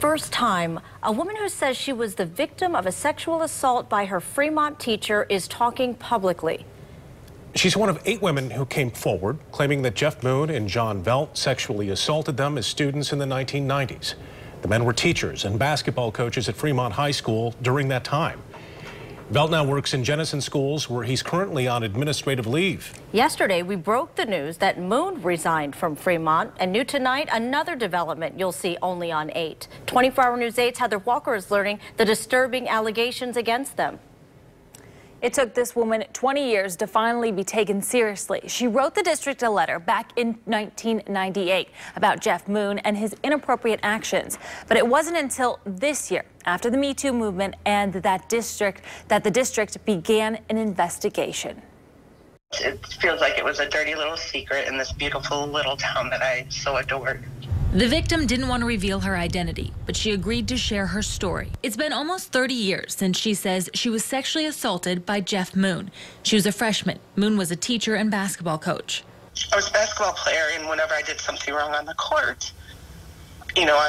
first time, a woman who says she was the victim of a sexual assault by her Fremont teacher is talking publicly. She's one of 8 women who came forward claiming that Jeff Moon and John Velt sexually assaulted them as students in the 1990s. The men were teachers and basketball coaches at Fremont High School during that time. Velt now works in Jenison schools, where he's currently on administrative leave. Yesterday, we broke the news that Moon resigned from Fremont, and new tonight, another development you'll see only on 8. 24-Hour News 8's Heather Walker is learning the disturbing allegations against them. It took this woman 20 years to finally be taken seriously. She wrote the district a letter back in 1998 about Jeff Moon and his inappropriate actions. But it wasn't until this year, after the Me Too movement and that the district began an investigation. It feels like it was a dirty little secret in this beautiful little town that I so adored. The victim didn't want to reveal her identity, but she agreed to share her story. It's been almost 30 years since she says she was sexually assaulted by Jeff Moon. She was a freshman. Moon was a teacher and basketball coach. I was a basketball player, and whenever I did something wrong on the court, you know,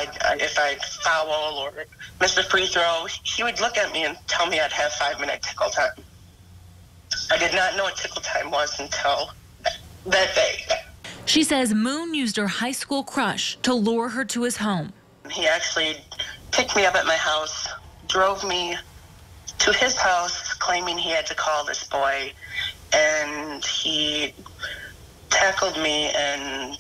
if I'd foul or miss a free throw, he would look at me and tell me I'd have 5-minute tickle time. I did not know what tickle time was until that day. She says Moon used her high school crush to lure her to his home. He actually picked me up at my house, drove me to his house, claiming he had to call this boy, and he tackled me and,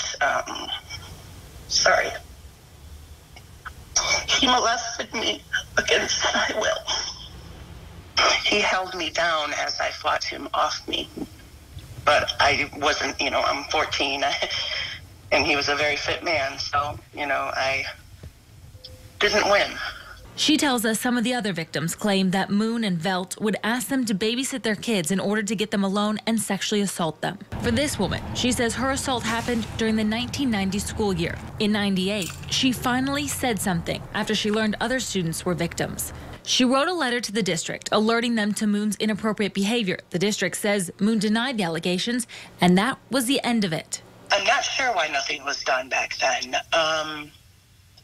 he molested me against my will. He held me down as I fought him off me. But I wasn't, you know, I'm 14, and he was a very fit man, so, you know, I didn't win. She tells us some of the other victims claim that Moon and Velt would ask them to babysit their kids in order to get them alone and sexually assault them. For this woman, she says her assault happened during the 1990 school year. In '98, she finally said something after she learned other students were victims. She wrote a letter to the district alerting them to Moon's inappropriate behavior. The district says Moon denied the allegations, and that was the end of it. I'm not sure why nothing was done back then.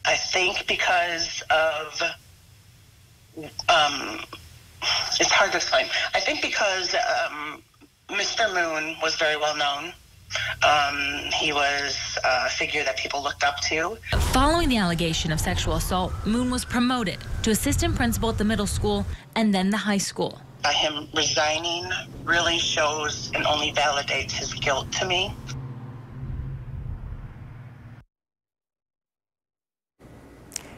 I think because of, it's hard to explain. I think because Mr. Moon was very well known. He was a figure that people looked up to. Following the allegation of sexual assault, Moon was promoted to assistant principal at the middle school and then the high school. Him resigning really shows and only validates his guilt to me.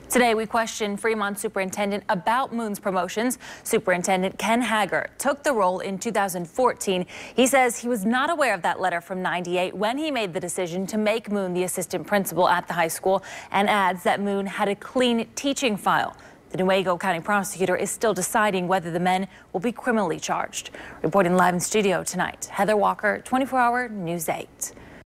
Today, we questioned Fremont Superintendent about Moon's promotions. Superintendent Ken Hager took the role in 2014. He says he was not aware of that letter from '98 when he made the decision to make Moon the assistant principal at the high school, and adds that Moon had a clean teaching file. The Newaygo County prosecutor is still deciding whether the men will be criminally charged. Reporting live in studio tonight, Heather Walker, 24-Hour News 8.